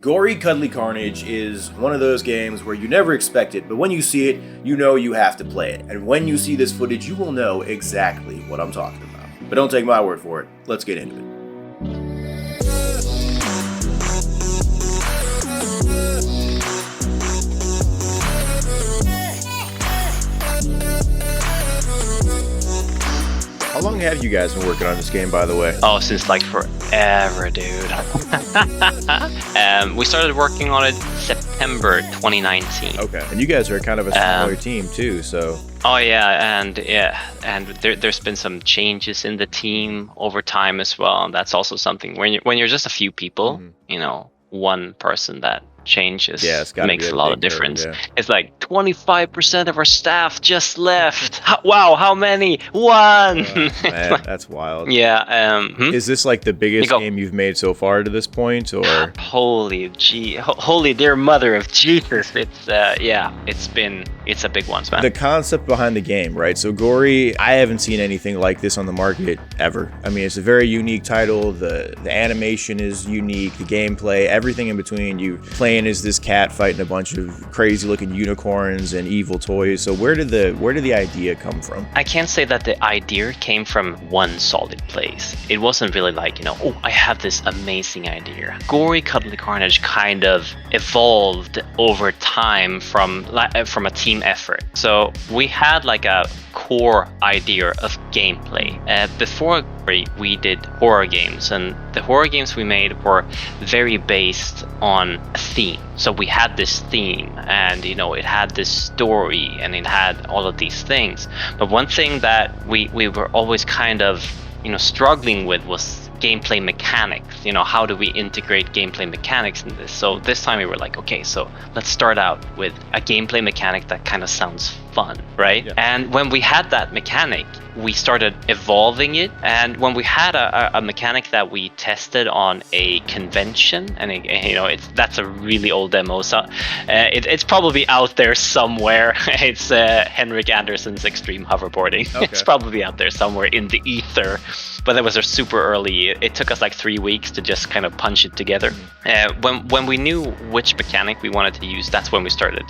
Gori Cuddly Carnage is one of those games where you never expect it, but when you see it, you know you have to play it. And when you see this footage, you will know exactly what I'm talking about. But don't take my word for it. Let's get into it. How long have you guys been working on this game, by the way? Oh, since like forever, dude. We started working on it September 2019. Okay. And you guys are kind of a smaller team too, so... Oh yeah, and there's been some changes in the team over time as well, and that's also something when you're just a few people, you know, one person that changes makes a lot of difference. It's like 25% of our staff just left. Wow, how many? One. Man, that's wild. Yeah. Is this like the biggest game you've made so far to this point, or? Holy dear mother of Jesus! It's it's a big one, man. The concept behind the game, right? So Gori, I haven't seen anything like this on the market ever. I mean, it's a very unique title. The animation is unique. The gameplay, everything in between. You playing as this cat fighting a bunch of crazy looking unicorns and evil toys. So where did the idea come from? I can't say that the idea came from one solid place. It wasn't really like, oh, I have this amazing idea. Gori Cuddly Carnage kind of evolved over time from a team effort. So we had like a core idea of gameplay. Before we did horror games, and the horror games we made were very based on a theme. So we had this theme, and it had this story, and it had all of these things. But one thing that we were always kind of struggling with was gameplay mechanics. How do we integrate gameplay mechanics in this? So this time we were like, okay, so let's start out with a gameplay mechanic that kind of sounds fun, right? Yeah. And when we had that mechanic, we started evolving it. And when we had a mechanic that we tested on a convention, and that's a really old demo, so it's probably out there somewhere. It's Henrik Andersson's Extreme Hoverboarding. Okay. It's probably out there somewhere in the ether. But that was a super early. It took us like 3 weeks to just kind of punch it together. When we knew which mechanic we wanted to use, that's when we started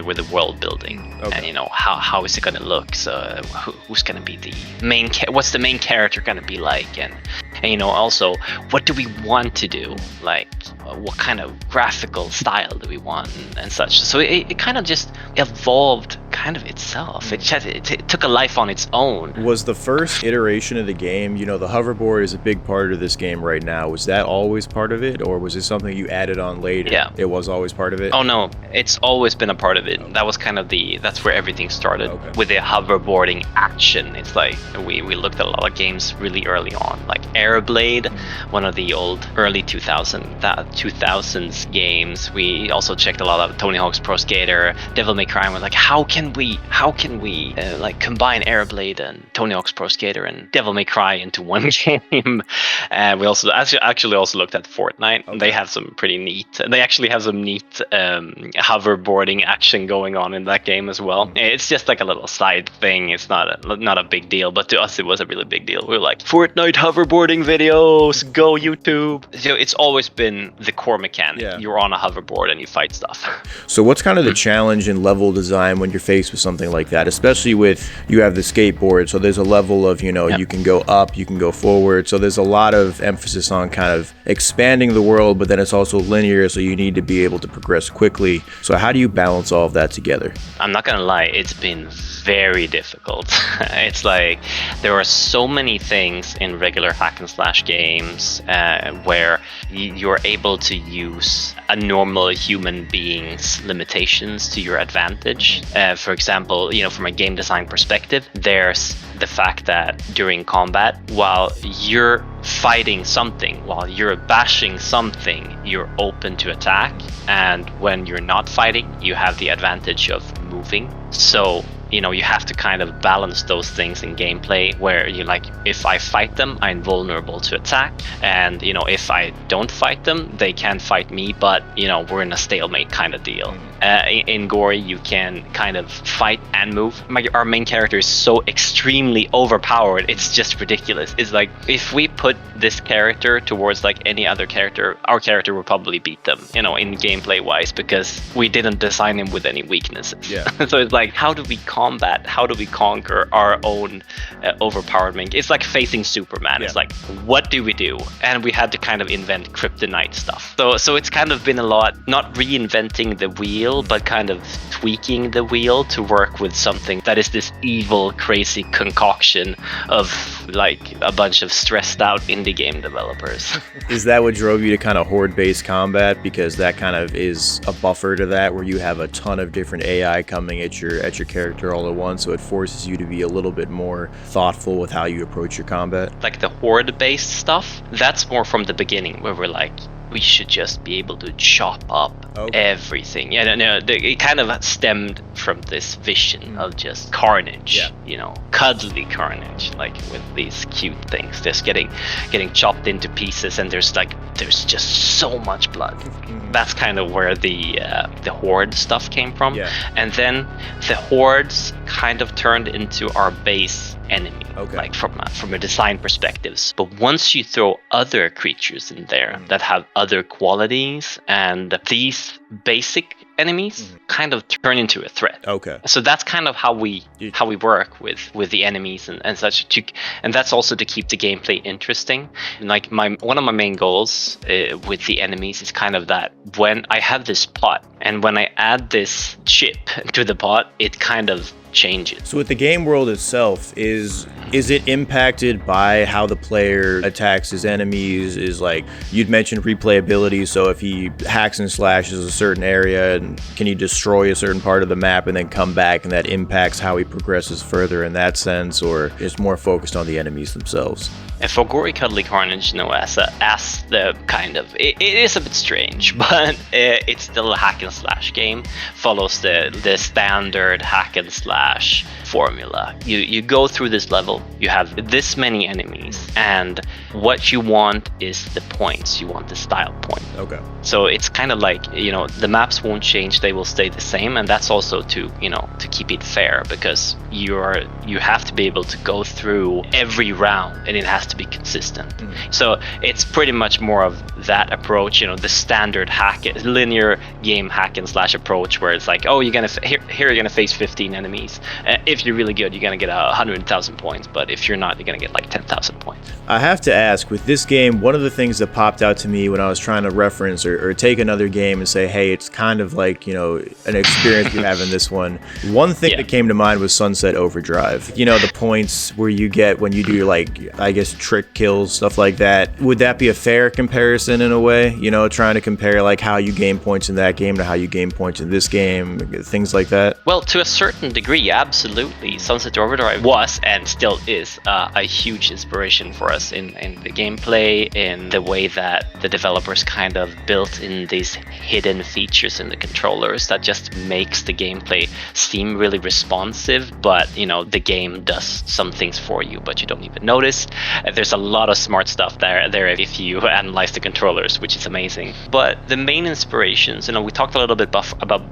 with the world building. Okay. And how is it going to look? So who's going to be the main? What's the main character going to be like? And also, what do we want to do? Like, what kind of graphical style do we want and such? So it kind of just evolved kind of itself. It took a life on its own. Was the first iteration of the game, the hoverboard is a big part of this game right now. Was that always part of it, or was it something you added on later? Yeah. It was always part of it? Oh no, it's always been a part of it. Okay. That was kind of that's where everything started, with the hoverboarding action. It's like we looked at a lot of games really early on, like Airblade, one of the old early 2000s games. We also checked a lot of Tony Hawk's Pro Skater, Devil May Cry. We're like, how can we like combine Airblade and Tony Hawk's Pro Skater and Devil May Cry into one game? And we also actually looked at Fortnite. Okay. They have some pretty neat. They actually have some neat hoverboarding action going on in that game as well. It's just like a little side thing. It's not a big deal, but to us it was a really big deal. We were like, Fortnite hoverboarding videos, go YouTube. So it's always been the core mechanic. Yeah. You're on a hoverboard and you fight stuff. So what's kind of the challenge in level design when you're faced with something like that, especially with you have the skateboard, so there's a level of you can go up, you can go forward, so there's a lot of emphasis on kind of expanding the world, but then it's also linear, so you need to be able to progress quickly. So how do you balance all of that together? I'm not gonna lie, it's been very difficult. It's like there are so many things in regular hack and slash games where you're able to use a normal human being's limitations to your advantage. For example, from a game design perspective, there's the fact that during combat, while you're fighting something, while you're bashing something, you're open to attack. And when you're not fighting, you have the advantage of moving. So you have to kind of balance those things in gameplay, where you like, if I fight them, I'm vulnerable to attack, and if I don't fight them, they can fight me, but we're in a stalemate kind of deal. In Gori, you can kind of fight and move. Our main character is so extremely overpowered, it's just ridiculous. It's like, if we put this character towards like any other character, our character would probably beat them, in gameplay wise, because we didn't design him with any weaknesses. Yeah. So it's like, how do we combat, how do we conquer our own overpowered main? It's like facing Superman. It's like, what do we do? And we had to kind of invent kryptonite stuff. So it's kind of been a lot, not reinventing the wheel, but kind of tweaking the wheel to work with something that is this evil, crazy concoction of like a bunch of stressed out indie game developers. Is that what drove you to kind of horde-based combat? Because that kind of is a buffer to that, where you have a ton of different AI coming at your character all at once, so it forces you to be a little bit more thoughtful with how you approach your combat. Like the horde-based stuff, that's more from the beginning, where we're like, we should just be able to chop up everything. It kind of stemmed from this vision of just carnage, cuddly carnage, like with these cute things just getting chopped into pieces, and there's just so much blood. That's kind of where the horde stuff came from. And then the hordes kind of turned into our base enemy, like from a design perspectives. But once you throw other creatures in there that have other qualities, and these basic enemies kind of turn into a threat. So that's kind of how we work with the enemies and such, and that's also to keep the gameplay interesting. Like one of my main goals with the enemies is kind of that when I have this pot, and when I add this chip to the pot, it kind of changes. So with the game world itself, is it impacted by how the player attacks his enemies? Is like, you'd mentioned replayability, so if he hacks and slashes a certain area, and can he destroy a certain part of the map and then come back, and that impacts how he progresses further in that sense, or is more focused on the enemies themselves? And for Gori Cuddly Carnage, as the kind of, it is a bit strange, but it's still a hack and slash game. Follows the standard hack and slash formula. You go through this level, you have this many enemies, and what you want is the points. You want the style point. So it's kind of like, the maps won't change, they will stay the same, and that's also to keep it fair, because you have to be able to go through every round, and it has to be consistent. So it's pretty much more of that approach, the standard linear game hack and slash approach, where it's like, oh, you're gonna face 15 enemies. If you're really good, you're gonna get 100,000 points, but if you're not, you're gonna get like 10,000 points. I have to ask, with this game, one of the things that popped out to me when I was trying to reference or take another game and say, hey, it's kind of like, an experience you have in this one thing that came to mind was Sunset Overdrive. The points where you get when you do, like, I guess, trick kills, stuff like that. Would that be a fair comparison in a way? Trying to compare like how you gain points in that game to how you gain points in this game, things like that? Well, to a certain degree, absolutely. Sunset Overdrive was, and still is, a huge inspiration for us in the gameplay, in the way that the developers kind of built in these hidden features in the controllers that just makes the gameplay seem really responsive, but the game does some things for you, but you don't even notice. There's a lot of smart stuff there if you analyze the controllers, which is amazing. But the main inspirations, we talked a little bit about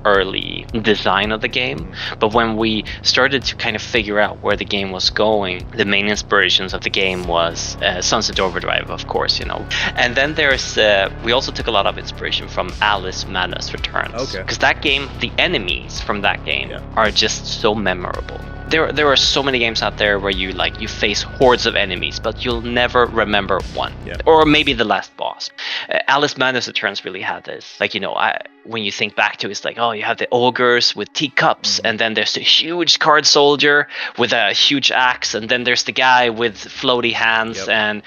early design of the game, but when we started to kind of figure out where the game was going, the main inspirations of the game was Sunset Overdrive, of course, and then there's we also took a lot of inspiration from Alice Madness Returns, because that game, the enemies from that game are just so memorable. There are so many games out there where you face hordes of enemies, but you'll never remember one, or maybe the last boss. Alice Madness Returns really had this, when you think back to it, it's like, oh, you have the ogres with teacups, and then there's the huge card soldier with a huge axe, and then there's the guy with floaty hands, and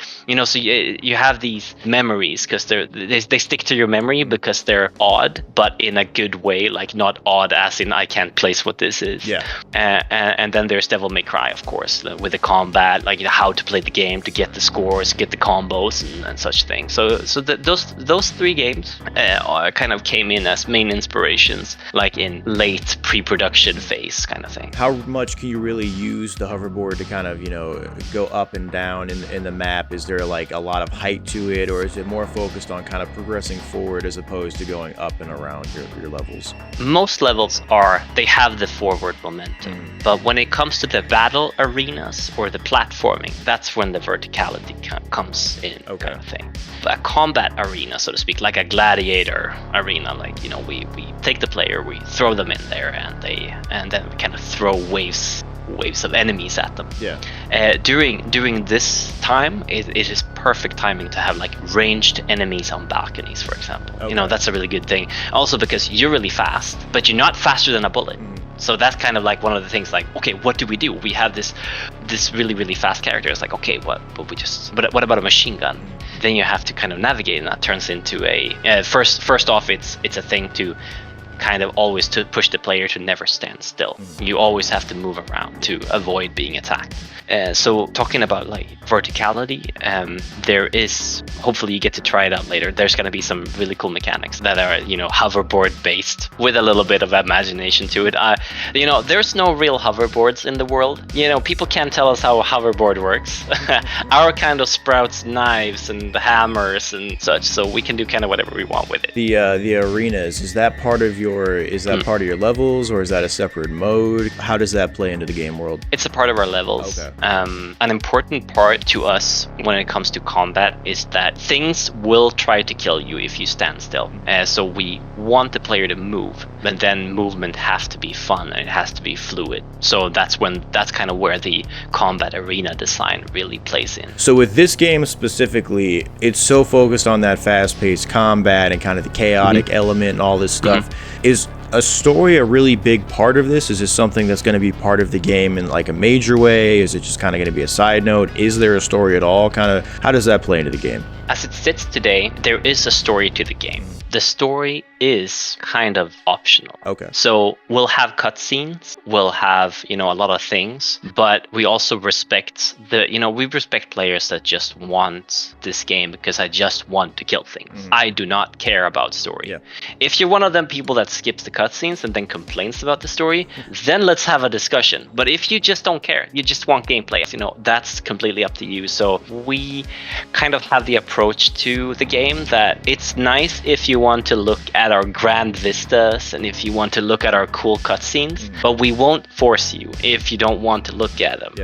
so you have these memories because they stick to your memory because they're odd, but in a good way, like not odd as in I can't place what this is. And then there's Devil May Cry, of course, with the combat, like how to play the game to get the scores, get the combos, and such things. So those 3 games kind of came in as main inspirations, like in late pre-production phase kind of thing. How much can you really use the hoverboard to kind of, go up and down in the map? Is there like a lot of height to it, or is it more focused on kind of progressing forward as opposed to going up and around your levels? Most levels they have the forward momentum, but when it comes to the battle arenas or the platforming, that's when the verticality comes in, kind of thing. A combat arena, so to speak, like a gladiator arena, like we take the player, we throw them in there, and then we kind of throw waves of enemies at them. During this time, it is perfect timing to have like ranged enemies on balconies, for example. That's a really good thing. Also because you're really fast, but you're not faster than a bullet. So that's kind of like one of the things, like, okay, what do? We have this really, really fast character. It's like, okay, what about a machine gun? Then you have to kind of navigate, and that turns into a first off, it's a thing to kind of always to push the player to never stand still. You always have to move around to avoid being attacked. So talking about like verticality, there is, hopefully you get to try it out later, there's going to be some really cool mechanics that are hoverboard based with a little bit of imagination to it. There's no real hoverboards in the world. People can't tell us how a hoverboard works. Our kind of sprouts knives and hammers and such, so we can do kind of whatever we want with it. The arenas, is that part of your levels, or is that a separate mode? How does that play into the game world? It's a part of our levels. An important part to us when it comes to combat is that things will try to kill you if you stand still. So we want the player to move, but then movement has to be fun and it has to be fluid. So that's kind of where the combat arena design really plays in. So with this game specifically, it's so focused on that fast-paced combat and kind of the chaotic element and all this stuff. Is a story a really big part of this? Is this something that's going to be part of the game in like a major way? Is it just kind of going to be a side note? Is there a story at all? Kind of, how does that play into the game? As it sits today, there is a story to the game. The story is kind of optional. So we'll have cutscenes, we'll have, a lot of things, but we also respect we respect players that just want this game because I just want to kill things. I do not care about story. If you're one of them people that skips the cutscenes and then complains about the story, then let's have a discussion. But if you just don't care, you just want gameplay, that's completely up to you. So we kind of have the approach to the game that it's nice if you want to look at our grand vistas and if you want to look at our cool cutscenes, but we won't force you if you don't want to look at them.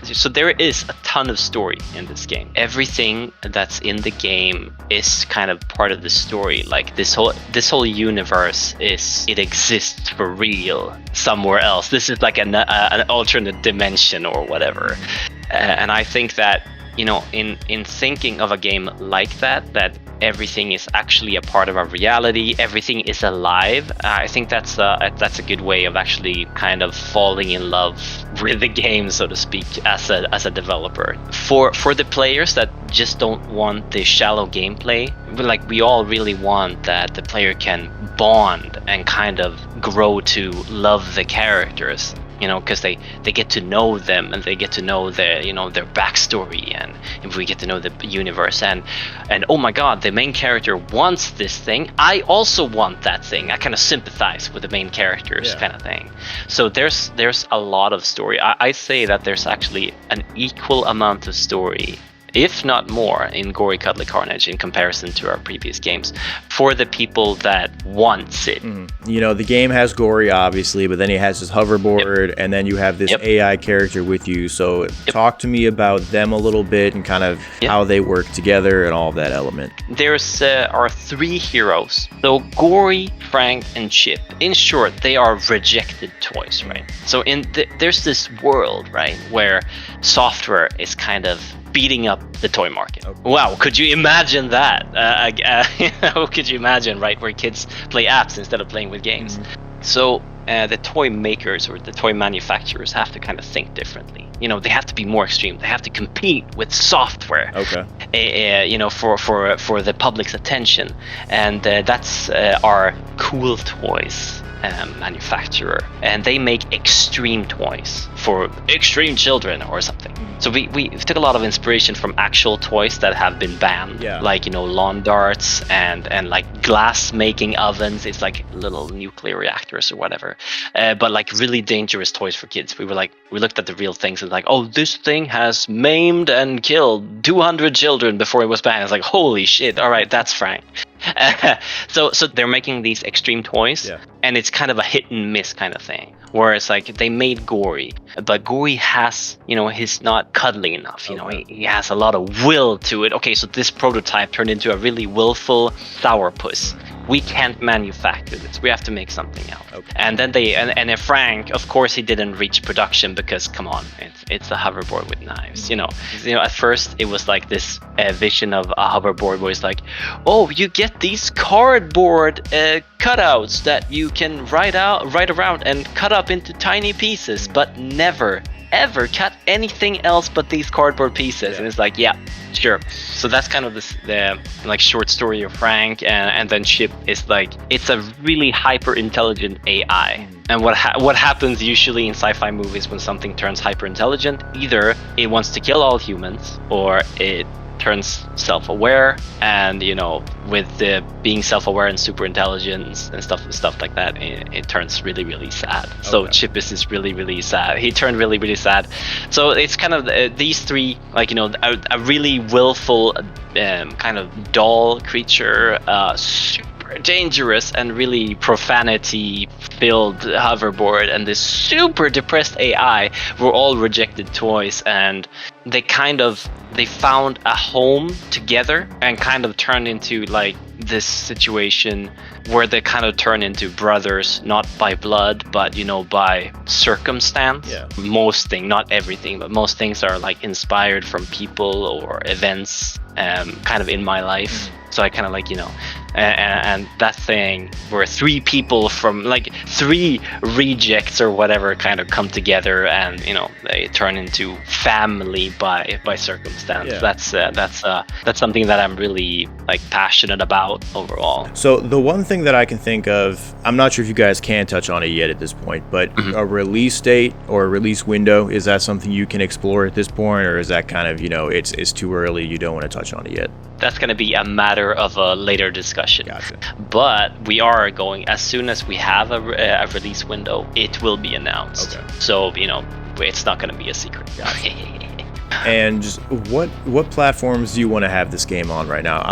So there is a ton of story in this game. Everything that's in the game is kind of part of the story. Like this whole universe it exists for real somewhere else. This is like an alternate dimension or whatever. And I think that in thinking of a game like that everything is actually a part of our reality, everything is alive, I think that's a good way of actually kind of falling in love with the game, so to speak, as a developer. For the players that just don't want the shallow gameplay, like we all really want that the player can bond and kind of grow to love the characters. Because they get to know them and they get to know their backstory, and if we get to know the universe and oh my god, the main character wants this thing, I also want that thing. I kind of sympathize with the main characters, kind of thing. So there's a lot of story. I say that there's actually an equal amount of story, if not more, in Gori Cuddly Carnage in comparison to our previous games, for the people that wants it. The game has Gori, obviously, but then it has this hoverboard, and then you have this AI character with you. So talk to me about them a little bit and kind of how they work together and all of that element. There's our 3 heroes. So Gori, Frank, and Chip. In short, they are rejected toys, right? So there's this world, right, where software is kind of beating up the toy market. Wow, could you imagine that? Could you imagine, right, where kids play apps instead of playing with games? So the toy makers or the toy manufacturers have to kind of think differently. they have to be more extreme. They have to compete with software. Okay. For the public's attention, and that's our Cool Toys manufacturer, and they make extreme toys for extreme children or something. So we took a lot of inspiration from actual toys that have been banned, like lawn darts and like glass making ovens. It's like little nuclear reactors or whatever, but like really dangerous toys for kids. We looked at the real things and like, oh, this thing has maimed and killed 200 children before it was banned. It's like, holy shit! All right, that's frank. So they're making these extreme toys, and it's kind of a hit and miss kind of thing. Where it's like they made Gori, but Gori has, he's not cuddly enough. He has a lot of will to it. Okay, so this prototype turned into a really willful sourpuss. We can't manufacture this. We have to make something else. Okay. And then and Frank, of course, he didn't reach production because, come on, it's a hoverboard with knives. At first it was like this vision of a hoverboard where it's like, oh, you get these cardboard cutouts that you can write around and cut up into tiny pieces, but never ever cut anything else but these cardboard pieces. And it's like, yeah, sure. So that's kind of the like short story of Frank, and then Chip is like, it's a really hyper intelligent AI. And what happens usually in sci-fi movies when something turns hyper intelligent, either it wants to kill all humans or it turns self-aware, and with the being self-aware and super intelligence and stuff like that, it turns really, really sad. So Chip is really, really sad. He turned really, really sad. So it's kind of these three, like a really willful kind of doll creature, super dangerous and really profanity filled hoverboard, and this super depressed AI were all rejected toys, and they found a home together and kind of turned into like this situation where they kind of turn into brothers, not by blood, but by circumstance. Most things, not everything, but most things are like inspired from people or events kind of in my life. So I kind of like, and that thing where three people from like three rejects or whatever kind of come together, and they turn into family by circumstance. That's something that I'm really like passionate about overall. So the one thing that I can think of, I'm not sure if you guys can touch on it yet at this point, but a release date or a release window, is that something you can explore at this point, or is that kind of it's too early, you don't want to touch on it yet? That's going to be a matter of a later discussion. Gotcha. But we are going, as soon as we have a release window, it will be announced. Okay. So, it's not going to be a secret. Gotcha. And just what platforms do you want to have this game on right now?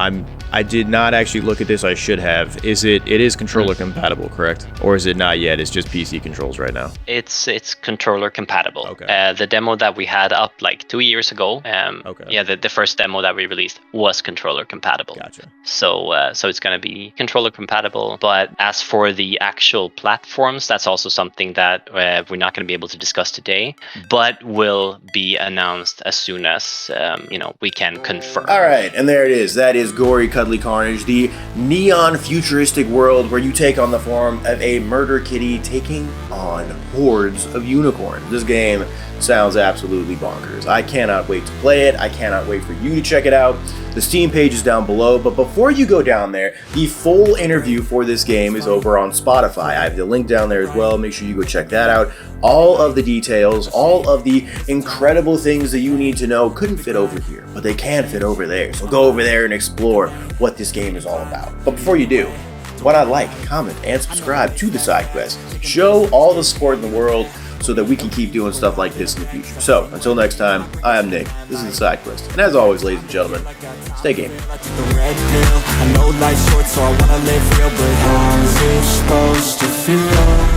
I did not actually look at this. I should have. It is controller compatible, correct? Or is it not yet? It's just PC controls right now. It's controller compatible. Okay. The demo that we had up like 2 years ago. The first demo that we released was controller compatible. Gotcha. So it's going to be controller compatible. But as for the actual platforms, that's also something that we're not going to be able to discuss today, but will be announced as soon as we can confirm. All right, and there it is. That is Gori Cuddly Carnage, the neon futuristic world where you take on the form of a murder kitty taking on hordes of unicorns. This game sounds absolutely bonkers. I cannot wait to play it. I cannot wait for you to check it out. The Steam page is down below, but before you go down there, the full interview for this game is over on Spotify. I have the link down there as well. Make sure you go check that out. All of the details, all of the incredible things that you need to know couldn't fit over here, but they can fit over there. So go over there and explore what this game is all about. But before you do, why not like, comment, and subscribe to the side quest? Show all the support in the world so that we can keep doing stuff like this in the future. So, until next time, I am Nick. This is the Side Quest. And as always, ladies and gentlemen, stay gaming. I know life's short, so I wanna live real, but how's it supposed to feel?